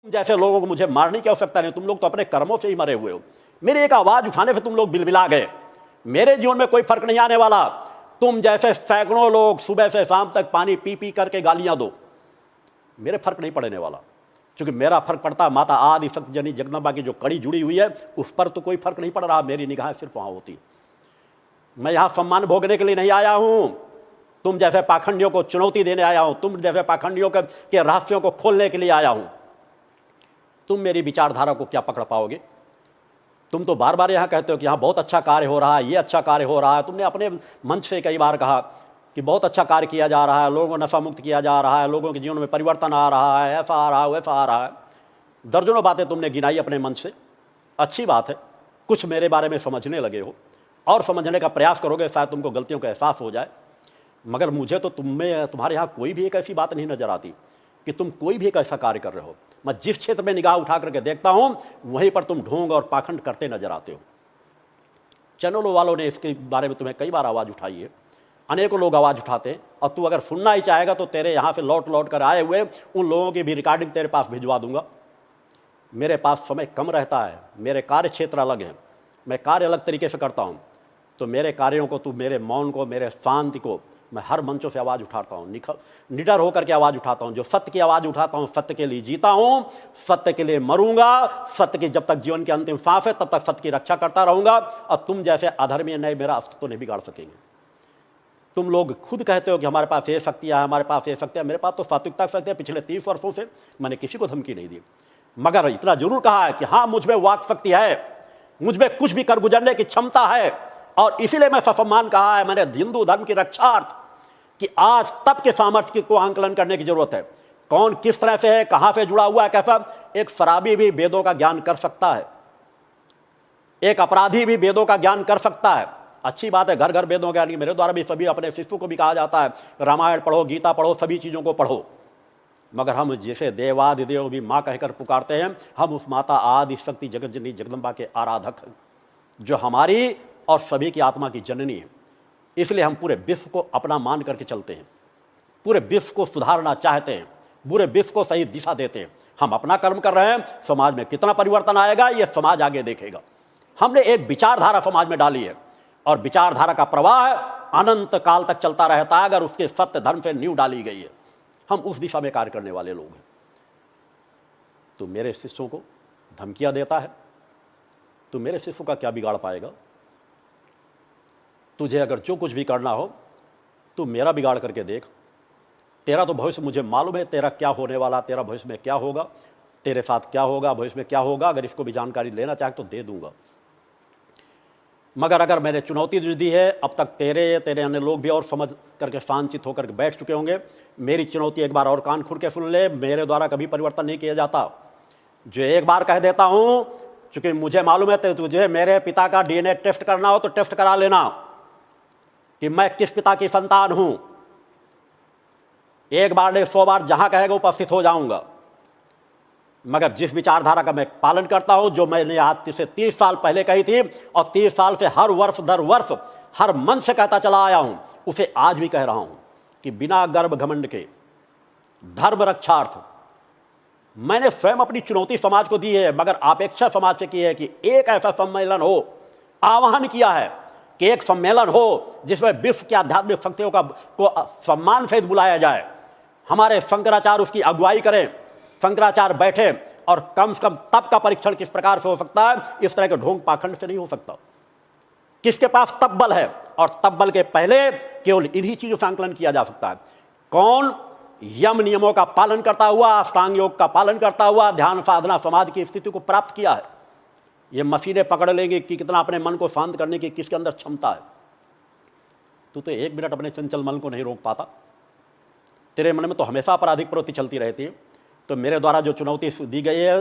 जैसे लोगों को मुझे मारने की आवश्यकता नहीं, तुम लोग तो अपने कर्मों से ही मरे हुए हो। मेरी एक आवाज उठाने से तुम लोग बिलबिला गए। मेरे जीवन में कोई फर्क नहीं आने वाला। तुम जैसे सैकड़ों लोग सुबह से शाम तक पानी पी पी करके गालियां दो, मेरे फर्क नहीं पड़ने वाला, क्योंकि मेरा फर्क पड़ता है माता आदि शक्ति जनी जगदम्बा की जो कड़ी जुड़ी हुई है, उस पर तो कोई फर्क नहीं पड़ रहा। मेरी निगाह सिर्फ वहां होती है। मैं यहां सम्मान भोगने के लिए नहीं आया हूं, तुम जैसे पाखंडियों को चुनौती देने आया हूं, तुम जैसे पाखंडियों के रहस्यों को खोलने के लिए आया हूं। तुम मेरी विचारधारा को क्या पकड़ पाओगे? तुम तो बार बार यहां कहते हो कि यहां बहुत अच्छा कार्य हो रहा है, ये अच्छा कार्य हो रहा है। तुमने अपने मंच से कई बार कहा कि बहुत अच्छा कार्य किया जा रहा है, लोगों को नशा मुक्त किया जा रहा है, लोगों के जीवन में परिवर्तन आ रहा है, ऐसा आ रहा है, वैसा आ रहा है। दर्जनों बातें तुमने गिनाई अपने मंच से। अच्छी बात है, कुछ मेरे बारे में समझने लगे हो और समझने का प्रयास करोगे, शायद तुमको गलतियों का एहसास हो जाए। मगर मुझे तो तुम्हारे यहाँ कोई भी एक ऐसी बात नहीं नजर आती कि तुम कोई भी एक ऐसा कार्य कर रहे हो। मैं जिस क्षेत्र में निगाह उठा करके देखता हूं, वहीं पर तुम ढोंग और पाखंड करते नजर आते हो। चैनलों वालों ने इसके बारे में तुम्हें कई बार आवाज उठाई है, अनेकों लोग आवाज उठाते हैं, और तू अगर सुनना ही चाहेगा तो तेरे यहां से लौट लौट कर आए हुए उन लोगों की भी रिकॉर्डिंग तेरे पास भिजवा दूंगा। मेरे पास समय कम रहता है, मेरे कार्य क्षेत्र अलग है, मैं कार्य अलग तरीके से करता हूं। तो मेरे कार्यों को, तू मेरे मौन को, मेरे शांति को, मैं हर मंचों से आवाज उठाता हूं, निडर होकर के आवाज उठाता हूं। जो सत्य की आवाज उठाता हूं, सत्य के लिए जीता हूं, सत्य के लिए मरूंगा, सत्य की जब तक जीवन की अंतिम सांस है तब तक सत्य की रक्षा करता रहूंगा। और तुम जैसे अधर्मी नए मेरा अस्तित्व नहीं बिगाड़ सकेंगे। तुम लोग खुद कहते हो कि हमारे पास ये शक्तियां है, हमारे पास ये शक्तियां। मेरे पास तो सात्विकता की शक्ति है। पिछले 30 वर्षों से मैंने किसी को धमकी नहीं दी, मगर इतना जरूर कहा है कि हाँ, मुझ में वाक शक्ति है, मुझ में कुछ भी कर गुजरने की क्षमता है। और इसीलिए मैं ससम्मान कहा है मैंने हिंदू धर्म की रक्षार्थ कि आज तब के सामर्थ्य को आंकलन करने की जरूरत है। कौन किस तरह से है, कहां से जुड़ा हुआ है, कैसा। एक शराबी भी वेदों का ज्ञान कर सकता है, एक अपराधी भी वेदों का ज्ञान कर सकता है। अच्छी बात है, घर घर वेदों का ज्ञान। मेरे द्वारा भी सभी अपने शिष्यों को भी कहा जाता है रामायण पढ़ो, गीता पढ़ो, सभी चीजों को पढ़ो। मगर हम जिसे देवादिदेव भी मां कहकर पुकारते हैं, हम उस माता आदि शक्ति जगत जननी जगदम्बा के आराधक हैं, जो हमारी और सभी की आत्मा की जननी है। इसलिए हम पूरे विश्व को अपना मान करके चलते हैं, पूरे विश्व को सुधारना चाहते हैं, पूरे विश्व को सही दिशा देते हैं। हम अपना कर्म कर रहे हैं, समाज में कितना परिवर्तन आएगा ये समाज आगे देखेगा। हमने एक विचारधारा समाज में डाली है, और विचारधारा का प्रवाह अनंत काल तक चलता रहता है अगर उसके सत्य धर्म से नींव डाली गई है। हम उस दिशा में कार्य करने वाले लोग हैं। तो मेरे शिष्यों को धमकियां देता है, तो मेरे शिष्यों का क्या बिगाड़ पाएगा? तुझे अगर जो कुछ भी करना हो तू मेरा बिगाड़ करके देख। तेरा तो भविष्य मुझे मालूम है, तेरा क्या होने वाला, तेरा भविष्य में क्या होगा, तेरे साथ क्या होगा, भविष्य में क्या होगा। अगर इसको भी जानकारी लेना चाहे तो दे दूंगा। मगर अगर मैंने चुनौती जो दी है, अब तक तेरे अन्य लोग भी और समझ करके शांतित होकर के बैठ चुके होंगे। मेरी चुनौती एक बार और कान खुल के सुन ले, मेरे द्वारा कभी परिवर्तन नहीं किया जाता। जो एक बार कह देता हूं, चूंकि मुझे मालूम है तुझे मेरे पिता का डीएनए टेस्ट करना हो तो टेस्ट करा लेना कि मैं किस पिता की संतान हूं। एक बार नहीं 100 बार जहां कहेगा उपस्थित हो जाऊंगा। मगर जिस विचारधारा का मैं पालन करता हूं, जो मैंने आज से 30 साल पहले कही थी और 30 साल से हर वर्ष दर वर्ष हर मन से कहता चला आया हूं, उसे आज भी कह रहा हूं कि बिना गर्व घमंड के धर्म रक्षार्थ मैंने स्वयं अपनी चुनौती समाज को दी है, मगर अपेक्षा समाज से की है कि एक ऐसा सम्मेलन हो, आह्वान किया है कि एक सम्मेलन हो जिसमें विश्व की आध्यात्मिक शक्तियों को सम्मान सहित बुलाया जाए। हमारे शंकराचार्य उसकी अगुवाई करें, शंकराचार्य बैठे, और कम से कम तप का परीक्षण किस प्रकार से हो सकता है, इस तरह के ढोंग पाखंड से नहीं हो सकता। किसके पास तप बल है, और तप बल के पहले केवल इन्हीं चीजों से आंकलन किया जा सकता है। कौन यम नियमों का पालन करता हुआ, अष्टांग योग का पालन करता हुआ ध्यान साधना समाधि की स्थिति को प्राप्त किया है। ये मशीनें पकड़ लेंगे कि कितना अपने मन को शांत करने की किसके अंदर क्षमता है। तू तो 1 मिनट अपने चंचल मन को नहीं रोक पाता। तेरे मन में तो हमेशा आपराधिक प्रवृत्ति चलती रहती है। तो मेरे द्वारा जो चुनौती दी गई है,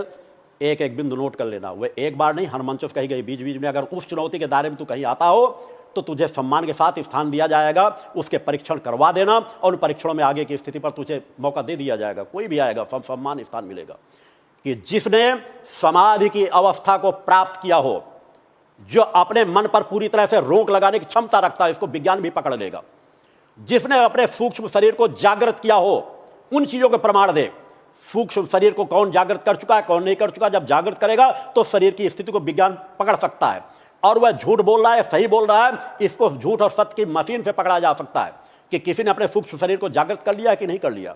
एक एक बिंदु नोट कर लेना। वह एक बार नहीं, हर मंचों से कही गई। बीच बीच में अगर उस चुनौती के दायरे में तू कहीं आता हो तो तुझे सम्मान के साथ स्थान दिया जाएगा। उसके परीक्षण करवा देना, और उन परीक्षणों में आगे की स्थिति पर तुझे मौका दे दिया जाएगा। कोई भी आएगा, सम्मान स्थान मिलेगा। कि जिसने समाधि की अवस्था को प्राप्त किया हो, जो अपने मन पर पूरी तरह से रोक लगाने की क्षमता रखता है, इसको विज्ञान भी पकड़ लेगा। जिसने अपने सूक्ष्म शरीर को जागृत किया हो, उन चीजों के प्रमाण दे। सूक्ष्म शरीर को कौन जागृत कर चुका है, कौन नहीं कर चुका। जब जागृत करेगा तो शरीर की स्थिति को विज्ञान पकड़ सकता है, और वह झूठ बोल रहा है सही बोल रहा है, इसको झूठ और सत्य की मशीन से पकड़ा जा सकता है कि किसी ने अपने सूक्ष्म शरीर को जागृत कर लिया है कि नहीं कर लिया।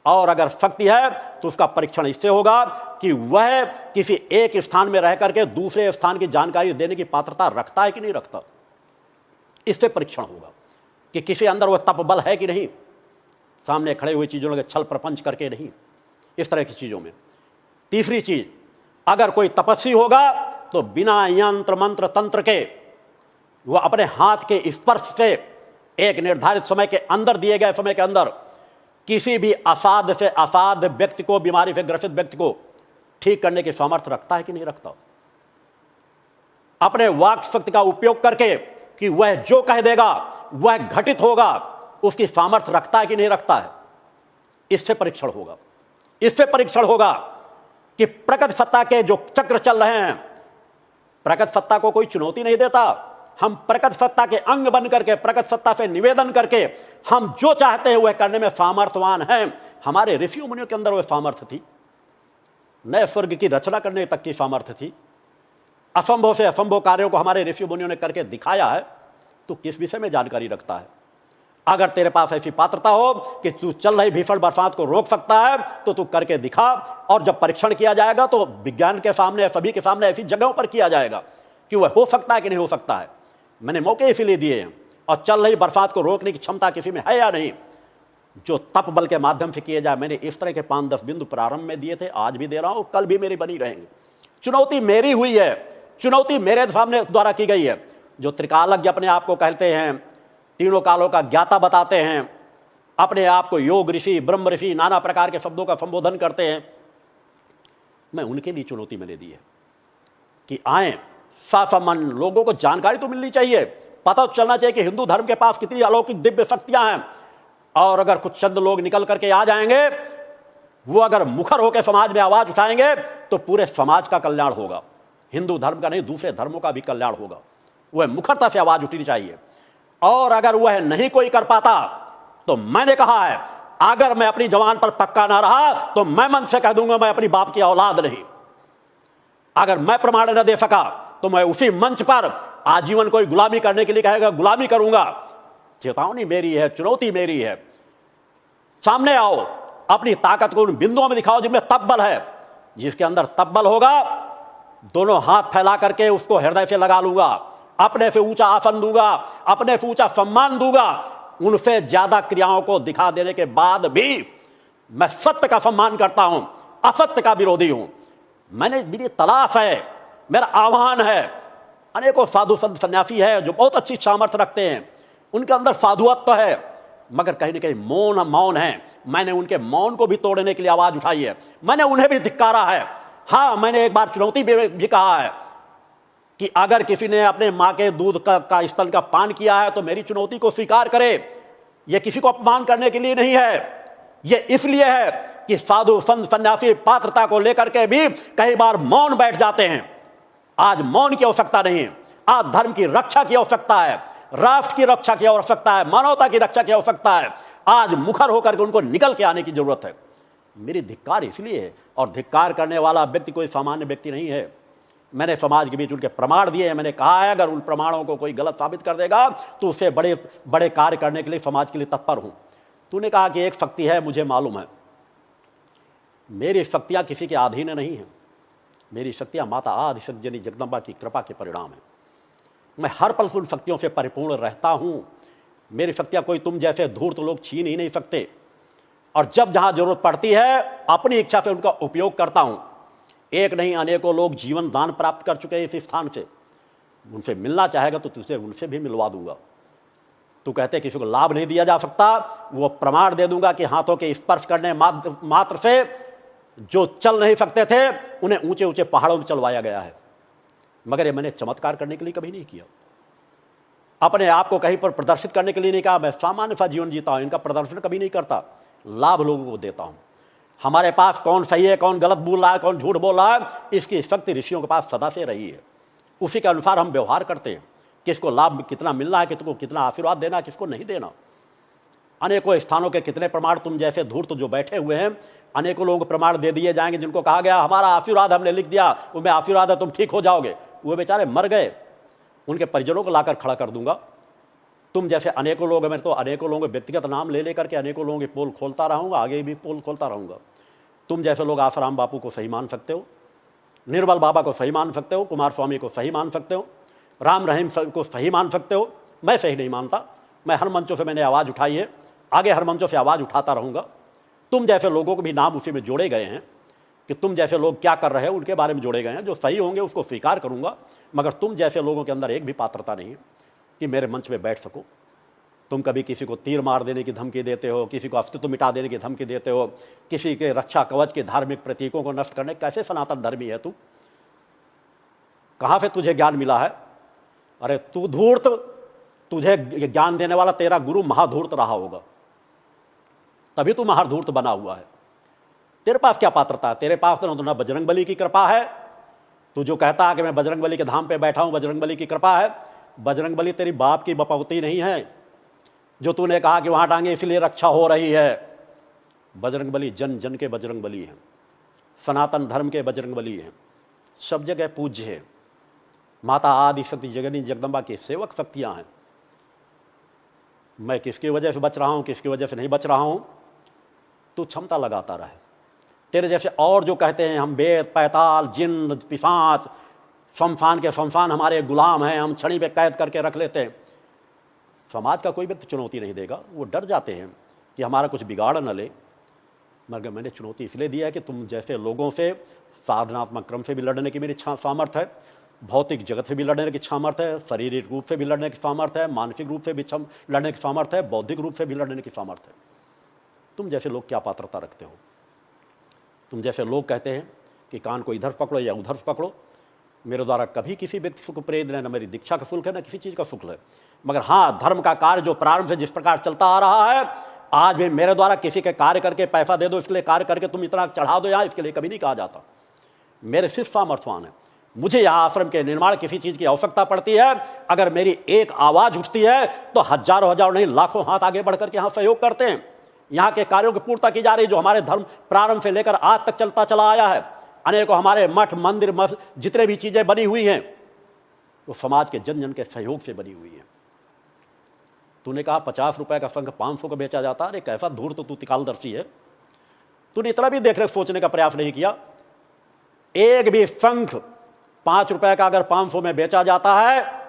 और अगर शक्ति है तो उसका परीक्षण इससे होगा कि वह किसी एक स्थान में रह करके दूसरे स्थान की जानकारी देने की पात्रता रखता है कि नहीं रखता। इससे परीक्षण होगा कि किसी अंदर वह तप बल है कि नहीं, सामने खड़े हुए चीजों के छल प्रपंच करके नहीं, इस तरह की चीजों में। तीसरी चीज, अगर कोई तपस्वी होगा तो बिना यंत्र मंत्र तंत्र के वह अपने हाथ के स्पर्श से एक निर्धारित समय के अंदर, दिए गए समय के अंदर, किसी भी असाध्य से असाध्य व्यक्ति को, बीमारी से ग्रसित व्यक्ति को ठीक करने की सामर्थ्य रखता है कि नहीं रखता। अपने वाक शक्ति का उपयोग करके कि वह जो कह देगा वह घटित होगा, उसकी सामर्थ्य रखता है कि नहीं रखता है। इससे परीक्षण होगा। इससे परीक्षण होगा कि प्रकट सत्ता के जो चक्र चल रहे हैं, प्रकट सत्ता को कोई चुनौती नहीं देता। हम प्रकट सत्ता के अंग बन करके, प्रकट सत्ता से निवेदन करके हम जो चाहते हैं वह करने में सामर्थ्यवान हैं। हमारे ऋषियों मुनियों के अंदर वह सामर्थ्य थी, नए स्वर्ग की रचना करने तक की सामर्थ्य थी। असंभव से असंभव कार्यों को हमारे ऋषि मुनियों ने करके दिखाया है। तो किस विषय में जानकारी रखता है? अगर तेरे पास ऐसी पात्रता हो कि तू चल रही भीषण बरसात को रोक सकता है तो तू करके दिखा। और जब परीक्षण किया जाएगा तो विज्ञान के सामने, सभी के सामने ऐसी जगहों पर किया जाएगा कि वह हो सकता है कि नहीं हो सकता है। मैंने मौके इसीलिए दिए हैं। और चल रही बरसात को रोकने की क्षमता किसी में है या नहीं, जो तप बल के माध्यम से किए जाए। मैंने इस तरह के 5-10 बिंदु प्रारंभ में दिए थे, आज भी दे रहा हूं, कल भी मेरी बनी रहेंगे। चुनौती मेरी हुई है, चुनौती मेरे सामने द्वारा की गई है। जो त्रिकालज्ञ अपने आप को कहते हैं, तीनों कालों का ज्ञाता बताते हैं, अपने आप को योग ऋषि, ब्रह्म ऋषि, नाना प्रकार के शब्दों का संबोधन करते हैं, मैं उनके लिए चुनौती मैंने दी है कि आए साफमन। लोगों को जानकारी तो मिलनी चाहिए, पता तो चलना चाहिए कि हिंदू धर्म के पास कितनी अलौकिक दिव्य शक्तियां हैं। और अगर कुछ चंद लोग निकल करके आ जाएंगे, वो अगर मुखर होकर समाज में आवाज उठाएंगे तो पूरे समाज का कल्याण होगा। हिंदू धर्म का नहीं, दूसरे धर्मों का भी कल्याण होगा। वह मुखरता से आवाज उठनी चाहिए। और अगर वह नहीं कोई कर पाता तो मैंने कहा है, अगर मैं अपनी जवान पर पक्का ना रहा तो मैं मन से कह दूंगा मैं अपनी बाप की औलाद नहीं। अगर मैं प्रमाण न दे सका तो मैं उसी मंच पर आजीवन कोई गुलामी करने के लिए कहेगा, गुलामी करूंगा। चेतावनी मेरी है, चुनौती मेरी है। सामने आओ, अपनी ताकत को उन बिंदुओं में दिखाओ जिनमें तप बल है। जिसके अंदर तप बल होगा, दोनों हाथ फैला करके उसको हृदय से लगा लूंगा, अपने से ऊंचा आसन दूंगा, अपने से ऊंचा सम्मान दूंगा। उनसे ज्यादा क्रियाओं को दिखा देने के बाद भी मैं सत्य का सम्मान करता हूं, असत्य का विरोधी हूं। मेरी तलाश है, मेरा आह्वान है। अनेकों साधु संत सन्यासी है जो बहुत अच्छी सामर्थ्य रखते हैं, उनके अंदर साधुत्व है, मगर कहीं ना कहीं मौन है। मैंने उनके मौन को भी तोड़ने के लिए आवाज उठाई है, मैंने उन्हें भी धिक्कारा है। हाँ, मैंने एक बार चुनौती भी कहा है कि अगर किसी ने अपने मां के दूध का स्तन का पान किया है तो मेरी चुनौती को स्वीकार करे। यह किसी को अपमान करने के लिए नहीं है, यह इसलिए है कि साधु संत सन्यासी पात्रता को लेकर के भी कई बार मौन बैठ जाते हैं। आज मौन की आवश्यकता नहीं है, आज धर्म की रक्षा की आवश्यकता है, राष्ट्र की रक्षा की आवश्यकता है, मानवता की रक्षा की आवश्यकता है। आज मुखर होकर के उनको निकल के आने की जरूरत है। मेरी धिक्कार इसलिए है, और धिक्कार करने वाला व्यक्ति कोई सामान्य व्यक्ति नहीं है। मैंने समाज के बीच उनके प्रमाण दिए हैं। मैंने कहा है अगर उन प्रमाणों को कोई गलत साबित कर देगा तो उससे बड़े बड़े कार्य करने के लिए समाज के लिए तत्पर हूं। तूने कहा कि एक शक्ति है, मुझे मालूम है। मेरी शक्तियां किसी के अधीन नहीं है। मेरी शक्तियां माता आदिशक्ति जगदम्बा की कृपा के परिणाम है। मैं हर पल उन शक्तियों से परिपूर्ण रहता हूं। मेरी शक्तियां कोई तुम जैसे धूर्त लोग छीन ही नहीं सकते। और जब जहां जरूरत पड़ती है अपनी इच्छा से उनका उपयोग करता हूं। एक नहीं अनेकों लोग जीवन दान प्राप्त कर चुके हैं इस स्थान से। उनसे मिलना चाहेगा तो तुझे उनसे भी मिलवा दूंगा। तू कहते किसी को लाभ नहीं दिया जा सकता, वो प्रमाण दे दूंगा कि हाथों के स्पर्श करने मात्र से जो चल नहीं सकते थे उन्हें ऊंचे ऊंचे पहाड़ों में चलवाया गया है। मगर ये मैंने चमत्कार करने के लिए कभी नहीं किया, अपने आप को कहीं पर प्रदर्शित करने के लिए नहीं कहा। मैं सामान्य सा जीवन जीता हूं, इनका प्रदर्शन कभी नहीं करता, लाभ लोगों को देता हूं। हमारे पास कौन सही है, कौन गलत बोल रहा है, कौन झूठ बोल रहा है, इसकी शक्ति ऋषियों के पास सदा से रही है। उसी के अनुसार हम व्यवहार करते हैं। किसको लाभ कितना मिलना है, किसको कितना आशीर्वाद देना, किसको नहीं देना। अनेकों स्थानों के कितने प्रमाण तुम जैसे धूर्त जो बैठे हुए हैं, अनेकों लोग प्रमाण दे दिए जाएंगे जिनको कहा गया हमारा आशीर्वाद हमने लिख दिया, उनमें आशीर्वाद है तुम ठीक हो जाओगे, वो बेचारे मर गए, उनके परिजनों को लाकर खड़ा कर दूंगा। तुम जैसे अनेकों लोग हैं, मैं तो अनेकों लोगों के व्यक्तिगत नाम ले लेकर के अनेकों लोगों की पोल खोलता रहूंगा, आगे भी पोल खोलता रहूंगा। तुम जैसे लोग आसाराम बापू को सही मान सकते हो, निर्मल बाबा को सही मान सकते हो, कुमार स्वामी को सही मान सकते हो, राम रहीम को सही मान सकते हो। मैं सही नहीं मानता, मैं हर मंचों से मैंने आवाज़ उठाई है, आगे हर मंचों से आवाज़ उठाता रहूँगा। तुम जैसे लोगों को भी नाम उसी में जोड़े गए हैं कि तुम जैसे लोग क्या कर रहे हैं उनके बारे में जोड़े गए हैं। जो सही होंगे उसको स्वीकार करूँगा, मगर तुम जैसे लोगों के अंदर एक भी पात्रता नहीं है कि मेरे मंच में बैठ सको। तुम कभी किसी को तीर मार देने की धमकी देते हो, किसी को अस्तित्व मिटा देने की धमकी देते हो, किसी के रक्षा कवच के धार्मिक प्रतीकों को नष्ट करने, कैसे सनातन धर्मी है तू? कहाँ से तुझे ज्ञान मिला है? अरे तू धूर्त, तुझे ज्ञान देने वाला तेरा गुरु महाधूर्त रहा होगा, तभी तू महाधूर्त बना हुआ है। तेरे पास क्या पात्रता है? तेरे पास तो ना बजरंगबली की कृपा है। तू जो कहता है कि मैं बजरंगबली के धाम पे बैठा हूं, बजरंगबली की कृपा है, बजरंगबली तेरी बाप की बपौती नहीं है जो तूने कहा कि वहां टांगे इसलिए रक्षा हो रही है। बजरंगबली जन जन के बजरंगबली हैं, सनातन धर्म के बजरंगबली हैं, सब जगह पूज्य है। माता आदि शक्ति जगनी जगदम्बा की सेवक शक्तियां हैं। मैं किसकी वजह से बच रहा हूं, किसकी वजह से नहीं बच रहा हूं, तू क्षमता लगाता रहे। तेरे जैसे और जो कहते हैं हम वेद पैताल जिन्न पिशाच शमशान के शमशान हमारे गुलाम हैं, हम छड़ी पे कैद करके रख लेते हैं, समाज का कोई व्यक्ति चुनौती नहीं देगा। वो डर जाते हैं कि हमारा कुछ बिगाड़ न ले, मगर मैंने चुनौती इसलिए दी है कि तुम जैसे लोगों से साधनात्मक क्रम से भी लड़ने की मेरी सामर्थ्य है, भौतिक जगत से भी लड़ने की सामर्थ्य है, शारीरिक रूप से भी लड़ने की सामर्थ्य है, मानसिक रूप से भी लड़ने की सामर्थ्य है, बौद्धिक रूप से भी लड़ने की सामर्थ्य है। तुम जैसे लोग क्या पात्रता रखते हो? तुम जैसे लोग कहते हैं कि कान को इधर पकड़ो या उधर पकड़ो। मेरे द्वारा कभी किसी व्यक्ति को प्रेरित नहीं, न मेरी दीक्षा का शुल्क है, न किसी चीज़ का शुल्क है। मगर हाँ, धर्म का कार्य जो प्रारंभ से जिस प्रकार चलता आ रहा है, आज भी मेरे द्वारा किसी के कार्य करके पैसा दे दो, इसके लिए कार्य करके तुम इतना चढ़ा दो यहाँ, इसके लिए कभी नहीं कहा जाता। मेरे शिष्य सामर्थ्यवान है। मुझे यहाँ आश्रम के निर्माण किसी चीज़ की आवश्यकता पड़ती है, अगर मेरी एक आवाज़ उठती है तो हजारों हजारों नहीं लाखों हाथ आगे बढ़ करके यहाँ सहयोग करते हैं। यहाँ के कार्यों की पूर्तता की जा रही, जो हमारे धर्म प्रारंभ से लेकर आज तक चलता चला आया है। अनेकों हमारे मठ मंदिर जितने भी चीज़ें बनी हुई हैं वो समाज के जन जन के सहयोग से बनी हुई है। तूने कहा 50 रुपए का शंख 500 का बेचा जाता है। अरे कैसा धूर्त तू तिकालदर्शी है। तूने इतना भी देखने सोचने का प्रयास नहीं किया। एक भी शंख 5 रुपए का अगर 500 में बेचा जाता है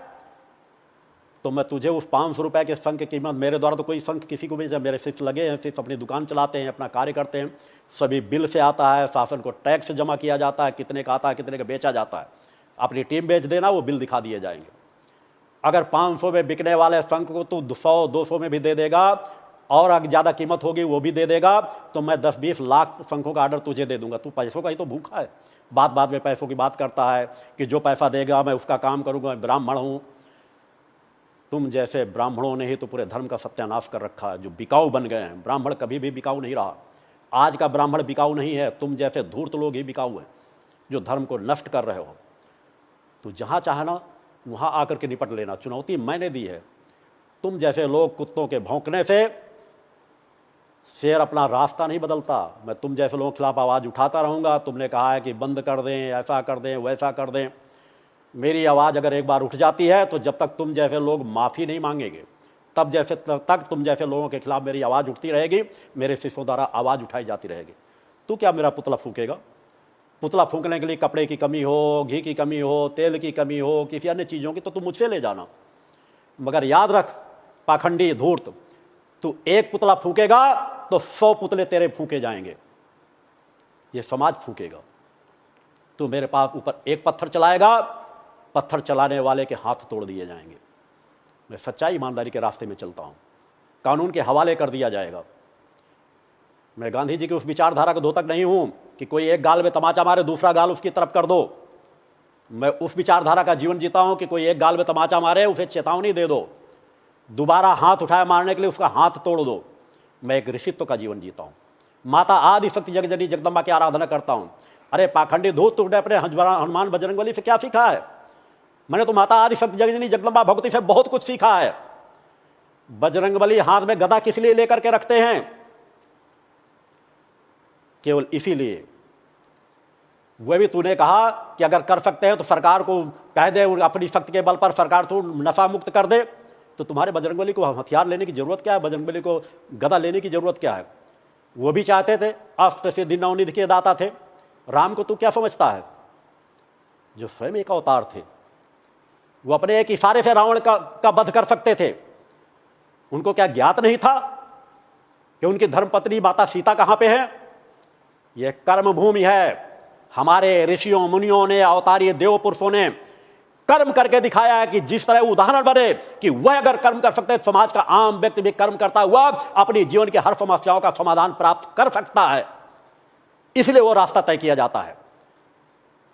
तो मैं तुझे उस 500 रुपए के शंख की कीमत, मेरे द्वारा तो कोई शंख किसी को भी, जब मेरे शिष्य लगे हैं, सिर्फ अपनी दुकान चलाते हैं, अपना कार्य करते हैं, सभी बिल से आता है, शासन को टैक्स जमा किया जाता है, कितने का आता है, कितने का बेचा जाता है। अपनी टीम बेच देना, वो बिल दिखा दिए जाएंगे। अगर 500 में बिकने वाले शंख को तू 100-200 में भी दे देगा और अगर ज़्यादा कीमत होगी वो भी दे देगा, तो मैं 10-20 लाख शंखों का ऑर्डर तुझे दे दूंगा। तू पैसों का ही तो भूखा है, बात बात में पैसों की बात करता है कि जो पैसा देगा मैं उसका काम करूंगा, मैं ब्राह्मण हूं। तुम जैसे ब्राह्मणों ने ही तो पूरे धर्म का सत्यानाश कर रखा है, जो बिकाऊ बन गए हैं। ब्राह्मण कभी भी बिकाऊ नहीं रहा। आज का ब्राह्मण बिकाऊ नहीं है, तुम जैसे धूर्त लोग ही बिकाऊ हैं जो धर्म को नष्ट कर रहे हो। तो जहां चाहना वहां आकर के निपट लेना, चुनौती मैंने दी है। तुम जैसे लोग कुत्तों के भौंकने से शेर अपना रास्ता नहीं बदलता। मैं तुम जैसे लोगों के खिलाफ आवाज़ उठाता रहूँगा। तुमने कहा है कि बंद कर दें, ऐसा कर दें, वैसा कर दें। मेरी आवाज़ अगर एक बार उठ जाती है तो जब तक तुम जैसे लोग माफ़ी नहीं मांगेंगे तब तक तुम जैसे लोगों के खिलाफ मेरी आवाज़ उठती रहेगी, मेरे शिष्यों द्वारा आवाज़ उठाई जाती रहेगी। तू क्या मेरा पुतला फूकेगा? पुतला फूकने के लिए कपड़े की कमी हो, घी की कमी हो, तेल की कमी हो, किसी अन्य चीज़ों की, तो तू मुझसे ले जाना। मगर याद रख पाखंडी धूर्त, तू एक पुतला फूकेगा तो 100 पुतले तेरे फूके जाएंगे। ये समाज फूकेगा। तू मेरे पास ऊपर एक पत्थर चलाएगा, पत्थर चलाने वाले के हाथ तोड़ दिए जाएंगे। मैं सच्चाई ईमानदारी के रास्ते में चलता हूं। कानून के हवाले कर दिया जाएगा। मैं गांधी जी की उस विचारधारा का दोतक नहीं हूं कि कोई एक गाल में तमाचा मारे दूसरा गाल उसकी तरफ कर दो। मैं उस विचारधारा का जीवन जीता हूं कि कोई एक गाल में तमाचा मारे उसे चेतावनी दे दो, दोबारा हाथ उठाए मारने के लिए उसका हाथ तोड़ दो। मैं एक ऋषित्व का जीवन जीता हूं। माता आदि शक्ति जगजननी जगदम्बा की आराधना करता हूं। अरे पाखंडी धूत, तुमने अपने हनुमान बजरंगबली से क्या सीखा है? मैंने तो माता आदि शक्ति जगजननी जगदम्बा भगवती से बहुत कुछ सीखा है। बजरंगबली हाथ में गदा किस लिए लेकर के रखते हैं? केवल इसीलिए। वह भी तूने कहा कि अगर कर सकते हैं तो सरकार को कह दे, अपनी शक्ति के बल पर सरकार तो नशा मुक्त कर दे। तो तुम्हारे बजरंगबली को हथियार लेने की जरूरत क्या है? बजरंगबली को गदा लेने की जरूरत क्या है? वो भी चाहते थे, अष्ट सिद्धि नवनिधि के दाता थे। राम को तू क्या समझता है, जो स्वयं एक अवतार थे? वो अपने एक इशारे से रावण का वध कर सकते थे। उनको क्या ज्ञात नहीं था कि उनकी धर्मपत्नी माता सीता कहां पे है? यह कर्म भूमि है। हमारे ऋषियों मुनियों ने, अवतारीय देव पुरुषों ने कर्म करके दिखाया है कि जिस तरह उदाहरण बने कि वह अगर कर्म कर सकते हैं, समाज का आम व्यक्ति भी कर्म करता हुआ अपनी जीवन की हर समस्याओं का समाधान प्राप्त कर सकता है। इसलिए वो रास्ता तय किया जाता है।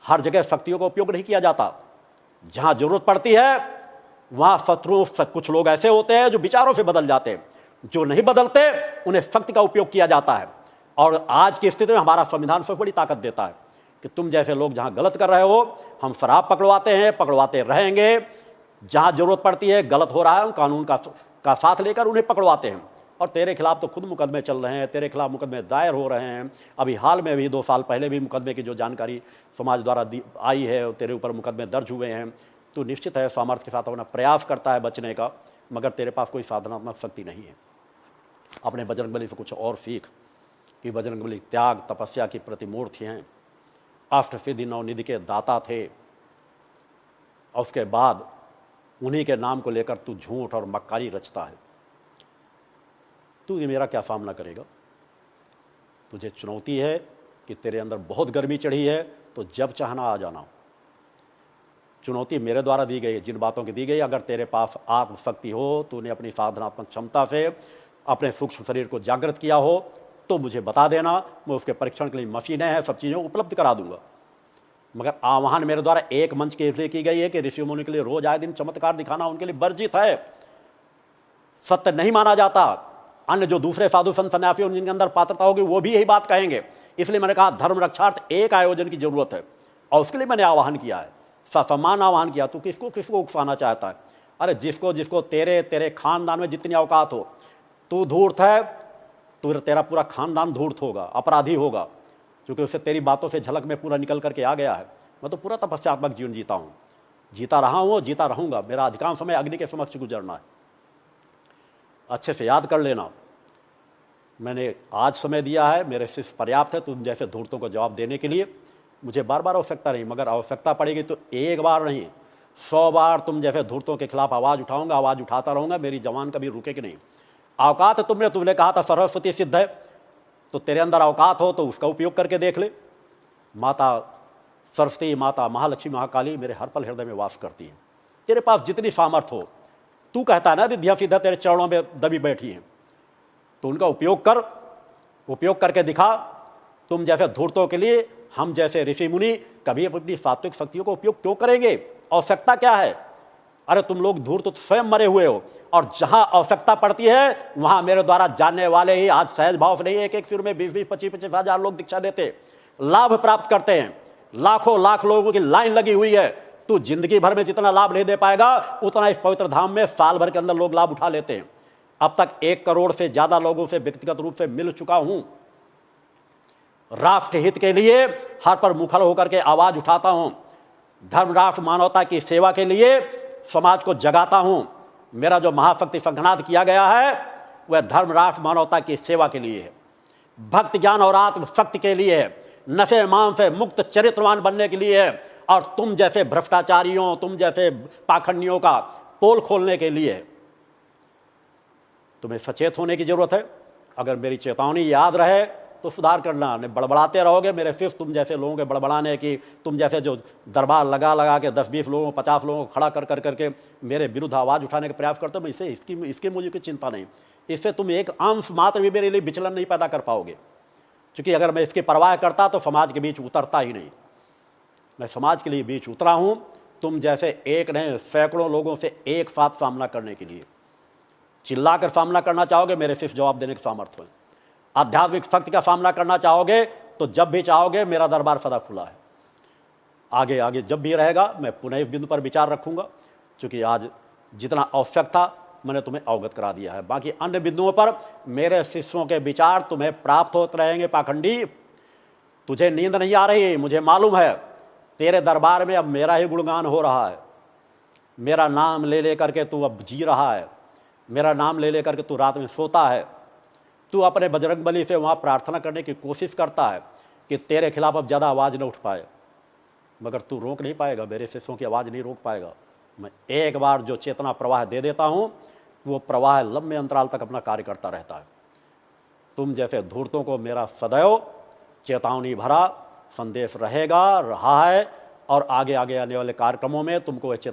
हर जगह शक्तियों का उपयोग नहीं किया जाता। जहां जरूरत पड़ती है वहां शत्रुओं से कुछ लोग ऐसे होते हैं जो विचारों से बदल जाते हैं, जो नहीं बदलते उन्हें शक्ति का उपयोग किया जाता है। और आज की स्थिति में हमारा संविधान सबसे बड़ी ताकत देता है कि तुम जैसे लोग जहां गलत कर रहे हो, हम शराब पकड़वाते हैं, पकड़वाते रहेंगे। जहां जरूरत पड़ती है, गलत हो रहा है, हम कानून का साथ लेकर उन्हें पकड़वाते हैं। और तेरे खिलाफ तो खुद मुकदमे चल रहे हैं, तेरे खिलाफ मुकदमे दायर हो रहे हैं। अभी हाल में भी 2 साल पहले भी मुकदमे की जो जानकारी समाज द्वारा आई है, तेरे ऊपर मुकदमे दर्ज हुए हैं। तो निश्चित है सामर्थ्य के साथ अपना प्रयास करता है बचने का, मगर तेरे पास कोई साधनात्मक शक्ति नहीं है। अपने बजरंगबली से कुछ और सीख कि बजरंगबली त्याग तपस्या की प्रतिमूर्ति हैं, अष्ट सिद्धि नवनिधि के दाता थे। और उसके बाद उन्हीं के नाम को लेकर तू झूठ और मक्कारी रचता है। तू ये मेरा क्या सामना करेगा? तुझे चुनौती है कि तेरे अंदर बहुत गर्मी चढ़ी है, तो जब चाहना आ जाना। चुनौती मेरे द्वारा दी गई है, जिन बातों की दी गई। अगर तेरे पास आत्मशक्ति हो, तूने अपनी साधनात्मक क्षमता से अपने सूक्ष्म शरीर को जागृत किया हो, तो मुझे बता देना। मैं उसके परीक्षण के लिए मशीनें हैं, सब चीज़ें उपलब्ध करा दूंगा। मगर आह्वान मेरे द्वारा एक मंच के इसलिए की गई है कि ऋषि मुनि के लिए रोज आए दिन चमत्कार दिखाना उनके लिए वर्जित है, सत्य नहीं माना जाता। अन्य जो दूसरे साधु संत सन्यासी जिनके अंदर पात्रता होगी वो भी यही बात कहेंगे। इसलिए मैंने कहा धर्म रक्षार्थ एक आयोजन की जरूरत है, और उसके लिए मैंने आह्वान किया है, समान आह्वान किया। तू किसको किसको उकसाना चाहता है? अरे जिसको जिसको तेरे खानदान में जितनी औकात हो, तू धूर्त है, तेरा पूरा खानदान धूर्त होगा, अपराधी होगा, क्योंकि उससे तेरी बातों से झलक में पूरा निकल करके आ गया है। मैं तो पूरा तपस्यात्मक जीवन जीता हूँ, जीता रहा हूँ, जीता रहूँगा। मेरा अधिकांश समय अग्नि के समक्ष गुजरना है। अच्छे से याद कर लेना, मैंने आज समय दिया है, मेरे शिष्य पर्याप्त है तुम जैसे धूर्तों को जवाब देने के लिए। मुझे बार बार आवश्यकता नहीं, मगर आवश्यकता पड़ेगी तो एक बार नहीं 100 बार तुम जैसे धूर्तों के खिलाफ आवाज़ उठाऊंगा, आवाज़ उठाता रहूँगा। मेरी जवान कभी रुकेगी नहीं। औकात है तुमने कहा था सरस्वती सिद्ध है, तो तेरे अंदर औकात हो तो उसका उपयोग करके देख ले। माता सरस्वती, माता महालक्ष्मी, महाकाली मेरे हर पल हृदय में वास करती है। तेरे पास जितनी सामर्थ्य हो, तू कहता है ना रिद्धियाँ सीधा तेरे चरणों में दबी बैठी हैं, तो उनका उपयोग करके दिखा। तुम जैसे धूर्तों के लिए हम जैसे ऋषि मुनि कभी अपनी सात्विक शक्तियों का उपयोग क्यों करेंगे? आवश्यकता क्या है? अरे तुम लोग धूर्त तो स्वयं मरे हुए हो, और जहां आवश्यकता पड़ती है वहां मेरे द्वारा जानने वाले ही आज सहज भाव से नहीं, एक सिर में 20-20, 25-25 हजार लोग दीक्षा देते, लाभ प्राप्त करते हैं। लाखों लाख लोगों की लाइन लगी हुई है। तू जिंदगी भर में जितना लाभ नहीं दे पाएगा, उतना इस पवित्र धाम में साल भर के अंदर लोग लाभ उठा लेते हैं। अब तक 1 करोड़ से ज्यादा लोगों से व्यक्तिगत रूप से मिल चुका हूं। राष्ट्र हित के लिए हर पर मुखर होकर के आवाज उठाता हूं। धर्म राष्ट्र मानवता की सेवा के लिए समाज को जगाता हूं। मेरा जो महाशक्ति संघनाद किया गया है वह धर्म राष्ट्र मानवता की सेवा के लिए है, भक्ति ज्ञान और आत्म शक्ति के लिए है, नशे मान से मुक्त चरित्रवान बनने के लिए है, और तुम जैसे भ्रष्टाचारियों, तुम जैसे पाखंडियों का पोल खोलने के लिए है। तुम्हें सचेत होने की जरूरत है। अगर मेरी चेतावनी याद रहे तो सुधार करना, नहीं बड़बड़ाते रहोगे। मेरे सिर्फ तुम जैसे लोगों के बड़बड़ाने की, तुम जैसे जो दरबार लगा के 10-20 लोगों 50 लोगों को खड़ा कर करके मेरे विरुद्ध आवाज़ उठाने का प्रयास करते हो, मैं इसकी मुझे कोई चिंता नहीं। इससे तुम एक अंश मात्र भी मेरे लिए विचलन नहीं पैदा कर पाओगे, क्योंकि अगर मैं इसकी परवाह करता तो समाज के बीच उतरता ही नहीं। मैं समाज के लिए बीच उतरा हूँ, तुम जैसे एक नहीं सैकड़ों लोगों से एक साथ सामना करने के लिए। चिल्लाकर सामना करना चाहोगे, मेरे सिर्फ जवाब देने का सामर्थ्य हो। आध्यात्मिक शक्ति का सामना करना चाहोगे तो जब भी चाहोगे मेरा दरबार सदा खुला है। आगे आगे जब भी रहेगा मैं पुनः इस बिंदु पर विचार रखूंगा, क्योंकि आज जितना आवश्यक था मैंने तुम्हें अवगत करा दिया है। बाकी अन्य बिंदुओं पर मेरे शिष्यों के विचार तुम्हें प्राप्त होते रहेंगे। पाखंडी, तुझे नींद नहीं आ रही, मुझे मालूम है। तेरे दरबार में अब मेरा ही गुणगान हो रहा है। मेरा नाम ले ले करके तू अब जी रहा है, मेरा नाम ले ले करके तू रात में सोता है। तू अपने बजरंगबली से वहाँ प्रार्थना करने की कोशिश करता है कि तेरे खिलाफ अब ज़्यादा आवाज़ न उठ पाए, मगर तू रोक नहीं पाएगा, मेरे शिष्यों की आवाज़ नहीं रोक पाएगा। मैं एक बार जो चेतना प्रवाह दे देता हूँ, वो प्रवाह लंबे अंतराल तक अपना कार्य करता रहता है। तुम जैसे धूर्तों को मेरा सदैव चेतावनी भरा संदेश रहेगा, रहा है, और आगे आगे आने वाले कार्यक्रमों में तुमको चेता